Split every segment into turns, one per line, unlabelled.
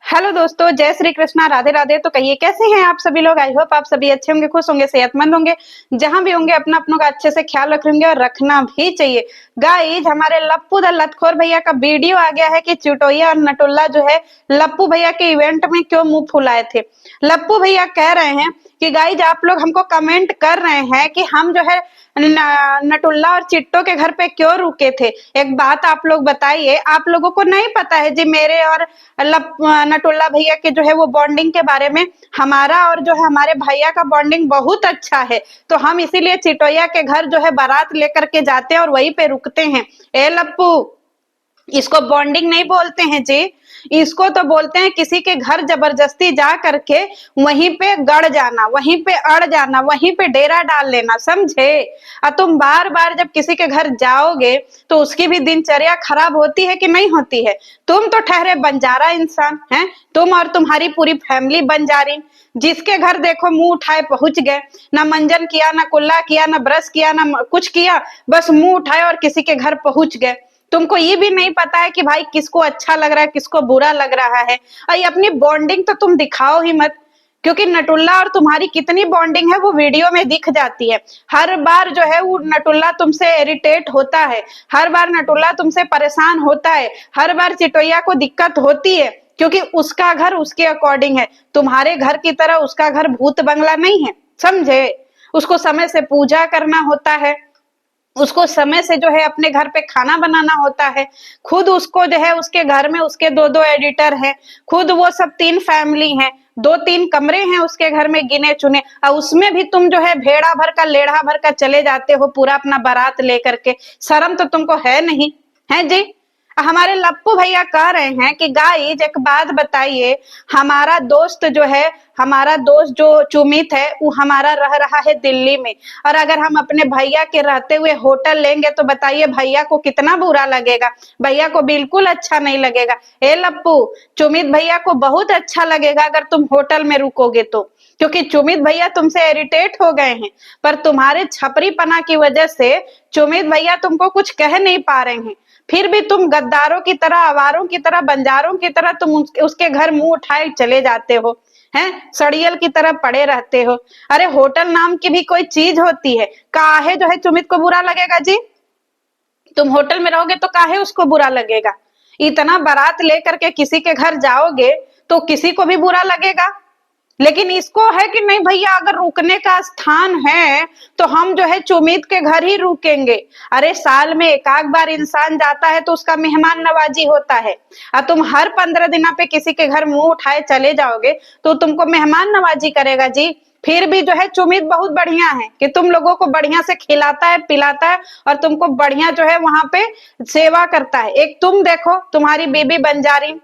Hello दोस्तों, जय श्री कृष्णा, राधे राधे। तो कहिए कैसे हैं आप सभी लोग। आई होप आप सभी अच्छे होंगे, खुश होंगे, सेहतमंद होंगे। जहां भी होंगे अपना अपनों का अच्छे से ख्याल रख होंगे और रखना भी चाहिए। गाइज, हमारे लप्पू द लतखोर भैया का वीडियो आ गया है कि चिटोया और नटुल्ला जो है लप्पू भैया के इवेंट में क्यों मुंह फुलाए थे। लप्पू भैया कह रहे हैं कि गाइज आप लोग हमको कमेंट कर रहे हैं कि हम जो है नटुल्ला और चिट्टो के घर पे क्यों रुके थे। एक बात आप लोग बताइए, आप लोगों को नहीं पता है जी मेरे और नटुल्ला भैया के जो है वो बॉन्डिंग के बारे में। हमारा और जो है हमारे भैया का बॉन्डिंग बहुत अच्छा है, तो हम इसीलिए चिटोया के घर जो है बारात लेकर के जाते हैं और वहीं पे रुकते हैं। ए लप्पू, इसको बॉन्डिंग नहीं बोलते हैं जी, इसको तो बोलते हैं किसी के घर जबरदस्ती जा करके वहीं पे गड़ जाना, वहीं पे अड़ जाना, वहीं पे डेरा डाल लेना, समझे। और तुम बार बार जब किसी के घर जाओगे तो उसकी भी दिनचर्या खराब होती है कि नहीं होती है। तुम तो ठहरे बंजारा इंसान हैं, तुम और तुम्हारी पूरी फैमिली बंजारी। जिसके घर देखो मुंह उठाए पहुंच गए, ना मंजन किया, ना कुल्ला किया, ना ब्रश किया, ना कुछ किया, बस मुंह उठाए और किसी के घर पहुंच गए। तुमको ये भी नहीं पता है कि भाई किसको अच्छा लग रहा है, किसको बुरा लग रहा है। और ये अपनी बॉन्डिंग तो तुम दिखाओ ही मत, क्योंकि नटुल्ला और तुम्हारी कितनी बॉन्डिंग है वो वीडियो में दिख जाती है। हर बार जो है वो नटुल्ला तुमसे इरिटेट होता है, हर बार नटुल्ला तुमसे परेशान होता है, हर बार चिटोया को दिक्कत होती है, क्योंकि उसका घर उसके अकॉर्डिंग है। तुम्हारे घर की तरह उसका घर भूत बंगला नहीं है, समझे। उसको समय से पूजा करना होता है, उसको समय से जो है अपने घर पे खाना बनाना होता है। खुद उसको जो है उसके घर में उसके दो दो एडिटर हैं, खुद वो सब 3 फैमिली हैं, 2-3 कमरे हैं उसके घर में गिने चुने, और उसमें भी तुम जो है भेड़ा भर का लेढ़ा भर का चले जाते हो पूरा अपना बारात लेकर के। शर्म तो तुमको है नहीं, है जी। हमारे लप्पू भैया कह रहे हैं कि गाइज एक बात बताइए, हमारा दोस्त जो है, हमारा दोस्त जो चुमित है वो हमारा रह रहा है दिल्ली में, और अगर हम अपने भैया के रहते हुए होटल लेंगे तो बताइए भैया को कितना बुरा लगेगा। भैया को बिल्कुल अच्छा नहीं लगेगा। ए लप्पू, चुमित भैया को बहुत अच्छा लगेगा अगर तुम होटल में रुकोगे तो, क्योंकि चुमित भैया तुमसे इरिटेट हो गए हैं। पर तुम्हारे छपरीपना की वजह से चुमित भैया तुमको कुछ कह नहीं पा रहे हैं, फिर भी तुम गद्दारों की तरह, आवारों की तरह, बंजारों की तरह तुम उसके घर मुंह उठाए चले जाते हो, हैं सड़ियल की तरह पड़े रहते हो। अरे होटल नाम की भी कोई चीज होती है, काहे जो है चुमित को बुरा लगेगा जी। तुम होटल में रहोगे तो काहे उसको बुरा लगेगा। इतना बारात लेकर के किसी के घर जाओगे तो किसी को भी बुरा लगेगा। लेकिन इसको है कि नहीं भैया, अगर रुकने का स्थान है तो हम जो है चुमित के घर ही रुकेंगे। अरे साल में एक आध बार इंसान जाता है तो उसका मेहमान नवाजी होता है, और तुम हर 15 दिन पे किसी के घर मुंह उठाए चले जाओगे तो तुमको मेहमान नवाजी करेगा जी। फिर भी जो है चुमित बहुत बढ़िया है कि तुम लोगों को बढ़िया से खिलाता है, पिलाता है, और तुमको बढ़िया जो है वहां पे सेवा करता है। एक तुम देखो, तुम्हारी बीबी बंजारी,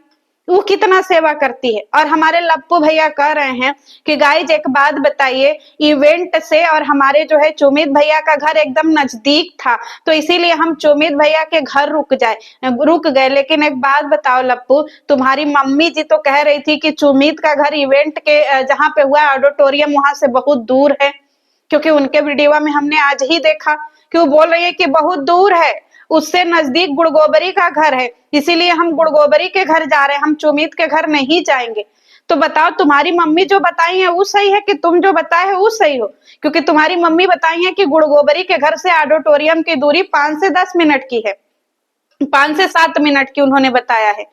वो कितना सेवा करती है। और हमारे लप्पू भैया कह रहे हैं कि गाइज एक बात बताइए, इवेंट से और हमारे जो है चुमित भैया का घर एकदम नजदीक था, तो इसीलिए हम चुमित भैया के घर रुक गए। लेकिन एक बात बताओ लप्पू, तुम्हारी मम्मी जी तो कह रही थी कि चुमित का घर इवेंट के जहाँ पे हुआ ऑडिटोरियम वहां से बहुत दूर है, क्योंकि उनके वीडियो में हमने आज ही देखा कि वो बोल रही है कि बहुत दूर है, उससे नजदीक गुड़गोबरी का घर है, इसीलिए हम गुड़गोबरी के घर जा रहे हैं, हम चुमित के घर नहीं जाएंगे। तो बताओ, तुम्हारी मम्मी जो बताई है वो सही है कि तुम जो बताए हो वो सही हो। क्योंकि तुम्हारी मम्मी बताई है कि गुड़गोबरी के घर से ऑडिटोरियम की दूरी 5 से 10 मिनट की है, 5 से 7 मिनट की उन्होंने बताया है।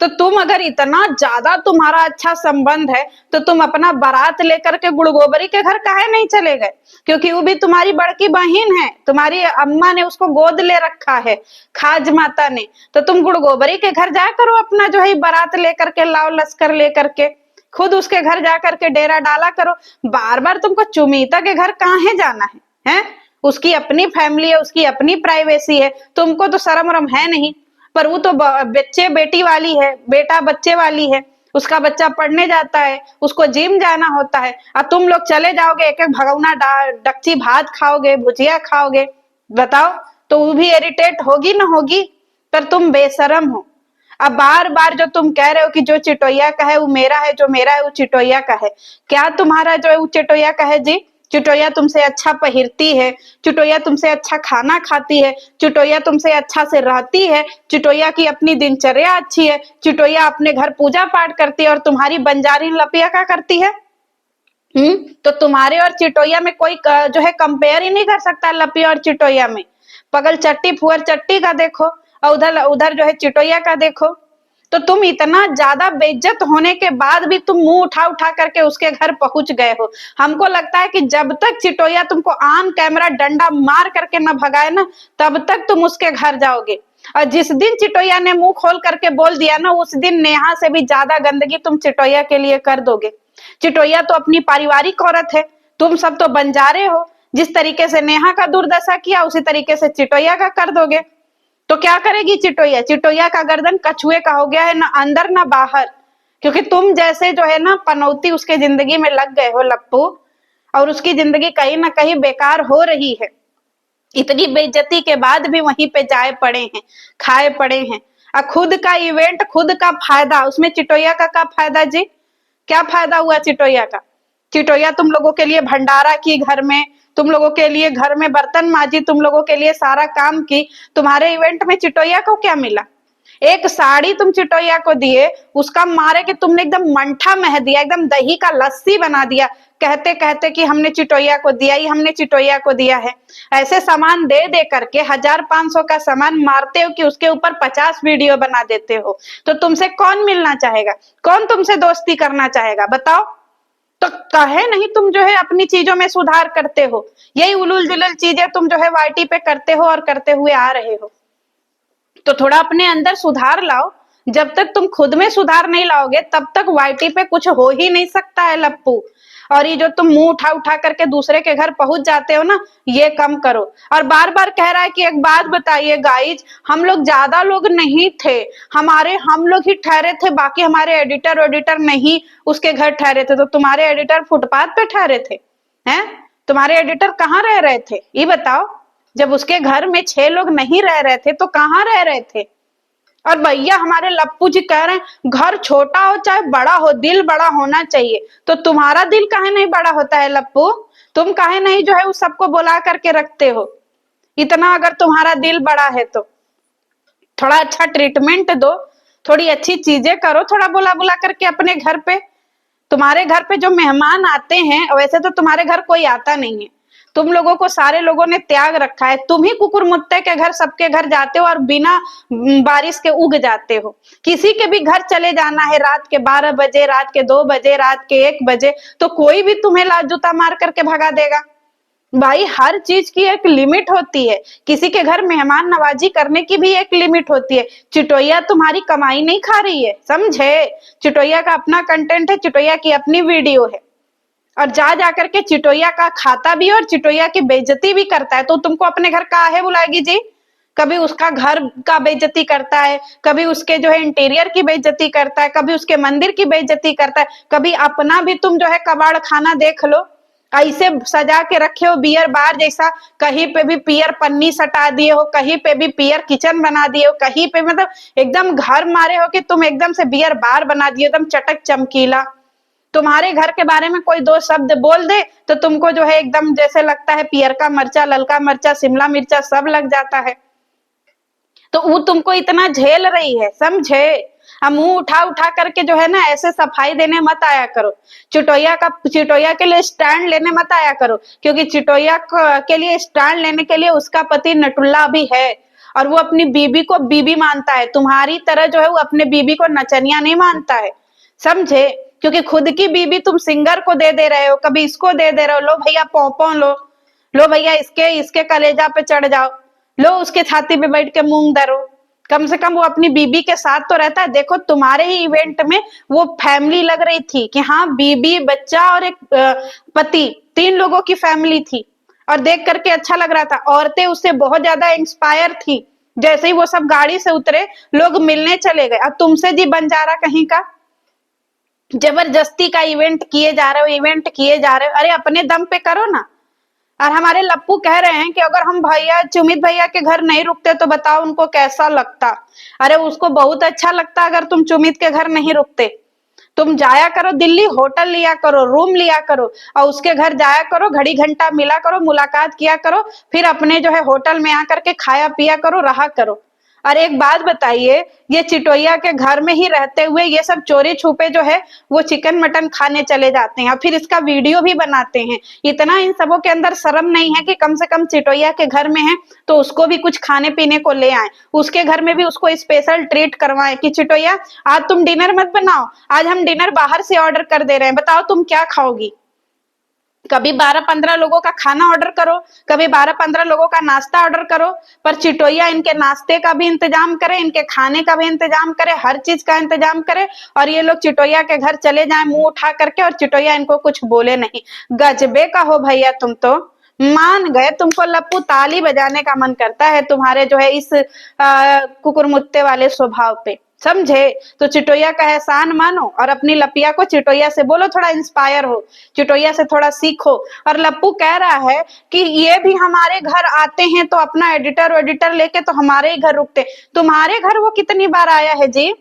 तो तुम अगर इतना ज्यादा तुम्हारा अच्छा संबंध है तो तुम अपना बारात लेकर के गुड़गोबरी के घर काहे नहीं चले गए। क्योंकि वो भी तुम्हारी बड़की बहन है, तुम्हारी अम्मा ने उसको गोद ले रखा है, खाज माता ने। तो तुम गुड़गोबरी के घर जाया करो, अपना जो है बारात लेकर के, लाओ लश्कर लेकर के, खुद उसके घर जाकर के डेरा डाला करो। बार बार तुमको चुमीता के घर काहे जाना है? उसकी अपनी फैमिली है, उसकी अपनी प्राइवेसी है, तुमको तो शर्म वरम है नहीं। पर वो तो बच्चे बेटी वाली है, बेटा बच्चे वाली है, उसका बच्चा पढ़ने जाता है, उसको जिम जाना होता है, और तुम लोग चले जाओगे एक एक भगौना डक्ची भात खाओगे, भुजिया खाओगे। बताओ, तो वो भी इरिटेट होगी ना होगी। पर तुम बेशरम हो। अब बार बार जो तुम कह रहे हो कि जो चिटोया का है वो मेरा है, जो मेरा है वो चिटोया का है, क्या तुम्हारा जो है वो चिटोया का है जी? चिटोया तुमसे अच्छा पहिरती है, चिटोया तुमसे अच्छा खाना खाती है, चिटोया तुमसे अच्छा से रहती है, चिटोया की अपनी दिनचर्या अच्छी है, चिटोया अपने घर पूजा पाठ करती है, और तुम्हारी बंजारी लपिया क्या करती है? तो तुम्हारे और चिटोया में कोई जो है कंपेयर ही नहीं कर सकता, लपिया और चिटोया में। पगल चट्टी फुअर चट्टी का देखो, और उधर उधर जो है चिटोया का देखो। तो तुम इतना ज्यादा बेइज्जत होने के बाद भी तुम मुंह उठा उठा करके उसके घर पहुंच गए हो। हमको लगता है कि जब तक चिटोया तुमको ऑन कैमरा डंडा मार करके न भगाए ना, तब तक तुम उसके घर जाओगे। और जिस दिन चिटोया ने मुंह खोल करके बोल दिया ना, उस दिन नेहा से भी ज्यादा गंदगी तुम चिटोया के लिए कर दोगे। चिटोया तो अपनी पारिवारिक औरत है, तुम सब तो बंजारे हो। जिस तरीके से नेहा का दुर्दशा किया, उसी तरीके से चिटोया का कर दोगे। तो क्या करेगी चिटोया? चिटोया का गर्दन कछुए का हो गया है, ना अंदर ना बाहर। क्योंकि तुम जैसे जो है ना पनौती उसके जिंदगी में लग गए हो लप्पू, और उसकी जिंदगी कहीं ना कहीं बेकार हो रही है। इतनी बेइज्जती के बाद भी वहीं पे जाए पड़े हैं, खाए पड़े हैं। और खुद का इवेंट, खुद का फायदा, उसमें चिटोया का क्या फायदा जी? क्या फायदा हुआ चिटोया का? चिटोया तुम लोगों के लिए भंडारा की घर में, तुम लोगों के लिए घर में बर्तन माजी, तुम लोगों के लिए सारा काम की। तुम्हारे इवेंट में चिटोया को क्या मिला? एक साड़ी तुम चिटोया को दिए, उसका मारे कि तुमने एकदम मंठा मह दिया, एकदम दही का लस्सी बना दिया, कहते कहते कि हमने चिटोया को दिया ही, हमने चिटोया को दिया है। ऐसे सामान दे दे करके 1500 का सामान मारते हो कि उसके ऊपर 50 वीडियो बना देते हो। तो तुमसे कौन मिलना चाहेगा? कौन तुमसे दोस्ती करना चाहेगा? बताओ। तो कहे नहीं तुम जो है अपनी चीजों में सुधार करते हो, यही उलूल जुलूल चीजें तुम जो है वाईटी पे करते हो और करते हुए आ रहे हो। तो थोड़ा अपने अंदर सुधार लाओ। जब तक तुम खुद में सुधार नहीं लाओगे, तब तक वाईटी पे कुछ हो ही नहीं सकता है लप्पू। और ये जो तुम मुंह उठा उठा करके दूसरे के घर पहुंच जाते हो ना, ये कम करो। और बार बार कह रहा है कि एक बात बताइए गाइज, हम लोग ज्यादा लोग नहीं थे, हम लोग ही ठहरे थे, बाकी हमारे एडिटर नहीं उसके घर ठहरे थे। तो तुम्हारे एडिटर फुटपाथ पे ठहरे थे हैं? तुम्हारे एडिटर कहाँ रह रहे थे ये बताओ? जब उसके घर में 6 लोग नहीं रह रहे थे तो कहाँ रह रहे थे? और भैया हमारे लप्पू जी कह रहे हैं घर छोटा हो चाहे बड़ा हो, दिल बड़ा होना चाहिए। तो तुम्हारा दिल काहे नहीं बड़ा होता है लप्पू? तुम काहे नहीं जो है उस सबको बुला करके रखते हो? इतना अगर तुम्हारा दिल बड़ा है तो थोड़ा अच्छा ट्रीटमेंट दो, थोड़ी अच्छी चीजें करो, थोड़ा बुला बुला करके अपने घर पे। तुम्हारे घर पे जो मेहमान आते हैं, वैसे तो तुम्हारे घर कोई आता नहीं है। तुम लोगों को सारे लोगों ने त्याग रखा है। तुम ही कुकुर मुत्ते के घर, सबके घर जाते हो और बिना बारिश के उग जाते हो। किसी के भी घर चले जाना है रात के 12 बजे, रात के 2 बजे, रात के 1 बजे, तो कोई भी तुम्हें लात जूता मार करके भगा देगा। भाई हर चीज की एक लिमिट होती है, किसी के घर मेहमान नवाजी करने की भी एक लिमिट होती है। चिटोया तुम्हारी कमाई नहीं खा रही है, समझे? चिटोया का अपना कंटेंट है, चिटोया की अपनी वीडियो है, और जा जाकर के चिटोया का खाता भी और चिटोया की बेइज्जती भी करता है। तो तुमको अपने घर काहे बुलाएगी जी? कभी उसका घर का बेइज्जती करता है, कभी उसके जो है इंटीरियर की बेइज्जती करता है, कभी उसके मंदिर की बेइज्जती करता है, कभी अपना भी तुम जो है कबाड़ खाना देख लो, ऐसे सजा के रखे हो बियर बार जैसा। कहीं पे भी पियर पन्नी सटा दिए हो, कहीं पे भी पियर किचन बना दिए हो, कहीं पे मतलब एकदम घर मारे हो कि तुम एकदम से बियर बार बना दिए, एकदम चटक चमकीला। तुम्हारे घर के बारे में कोई 2 शब्द बोल दे तो तुमको जो है एकदम जैसे लगता है पियर का मर्चा, ललका मर्चा, शिमला मिर्चा सब लग जाता है। तो वो तुमको इतना झेल रही है, समझे? अब मुंह उठा उठा करके जो है ना ऐसे सफाई देने मत आया करो। चिटोया के लिए स्टैंड लेने मत आया करो, क्योंकि चिटोया के लिए स्टैंड लेने के लिए उसका पति नटुल्ला भी है, और वो अपनी बीबी को बीबी मानता है। तुम्हारी तरह जो है वो अपने बीबी को नचनिया नहीं मानता है, समझे? क्योंकि खुद की बीबी तुम सिंगर को दे रहे हो, कभी इसको दे रहे हो, लो भैया पोंपो लो, लो भैया इसके इसके कलेजा पे चढ़ जाओ, लो उसके छाती पे बैठ के मूंग धरो। कम से कम वो अपनी बीबी के साथ तो रहता है। देखो तुम्हारे ही इवेंट में वो फैमिली लग रही थी कि हाँ बीबी, बच्चा और एक पति, 3 लोगों की फैमिली थी, और देख करके अच्छा लग रहा था। औरतें उससे बहुत ज्यादा इंस्पायर थी। जैसे ही वो सब गाड़ी से उतरे, लोग मिलने चले गए। अब तुमसे जी बंजारा कहीं का जबरदस्ती का इवेंट किए जा रहे हो, इवेंट किए जा रहे हो। अरे अपने दम पे करो ना। और हमारे लप्पू कह रहे हैं कि अगर हम भैया सुमित भैया के घर नहीं रुकते तो बताओ उनको कैसा लगता। अरे उसको बहुत अच्छा लगता अगर तुम सुमित के घर नहीं रुकते। तुम जाया करो दिल्ली, होटल लिया करो, रूम लिया करो और उसके घर जाया करो, घड़ी घंटा मिला करो, मुलाकात किया करो, फिर अपने जो है होटल में आकर के खाया पिया करो, रहा करो। और एक बात बताइए, ये चिटोइया के घर में ही रहते हुए ये सब चोरी छुपे जो है वो चिकन मटन खाने चले जाते हैं और फिर इसका वीडियो भी बनाते हैं। इतना इन सबों के अंदर शर्म नहीं है कि कम से कम चिटोइया के घर में है तो उसको भी कुछ खाने पीने को ले आए, उसके घर में भी उसको स्पेशल ट्रीट करवाएं कि चिटोइया आज तुम डिनर मत बनाओ, आज हम डिनर बाहर से ऑर्डर कर दे रहे हैं, बताओ तुम क्या खाओगी। कभी 12-15 लोगों का खाना ऑर्डर करो, कभी 12-15 लोगों का नाश्ता ऑर्डर करो, पर चिटोइया इनके नाश्ते का भी इंतजाम करे, इनके खाने का भी इंतजाम करे, हर चीज का इंतजाम करे और ये लोग चिटोइया के घर चले जाएं मुंह उठा करके और चिटोइया इनको कुछ बोले नहीं। गजबे का हो भैया, तुम तो मान गए। तुमको लप्पू ताली बजाने का मन करता है तुम्हारे जो है इस कुकुरमुत्ते वाले स्वभाव पे, समझे। तो चिटोइया का एहसान मानो और अपनी लपिया को चिटोइया से बोलो थोड़ा इंस्पायर हो, चिटोइया से थोड़ा सीखो। और लप्पू कह रहा है कि ये भी हमारे घर आते हैं तो अपना एडिटर लेके तो हमारे ही घर रुकते। तुम्हारे घर वो कितनी बार आया है जी,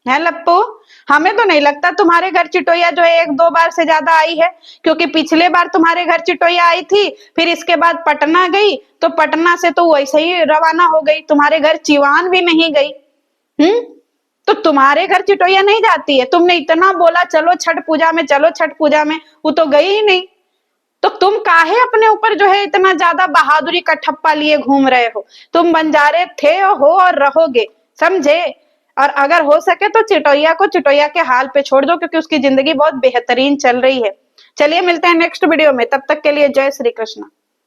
है लप्पू? हमें तो नहीं लगता तुम्हारे घर चिटोइया जो है 1-2 बार से ज्यादा आई है, क्योंकि पिछले बार तुम्हारे घर चिटोइया आई थी, फिर इसके बाद पटना गई, तो पटना से तो वैसे ही रवाना हो गई, तुम्हारे घर चिवान भी नहीं गई। तो तुम्हारे घर चिटोइया नहीं जाती है? तुमने इतना बोला चलो छठ पूजा में, चलो छठ पूजा में, वो तो गई ही नहीं। तो तुम काहे अपने ऊपर जो है इतना ज्यादा बहादुरी का ठप्पा लिए घूम रहे हो? तुम बंजारे थे हो और रहोगे, समझे। और अगर हो सके तो चिटोइया को चिटोइया के हाल पे छोड़ दो, क्योंकि उसकी जिंदगी बहुत बेहतरीन चल रही है। चलिए मिलते हैं नेक्स्ट वीडियो में, तब तक के लिए जय श्री कृष्ण।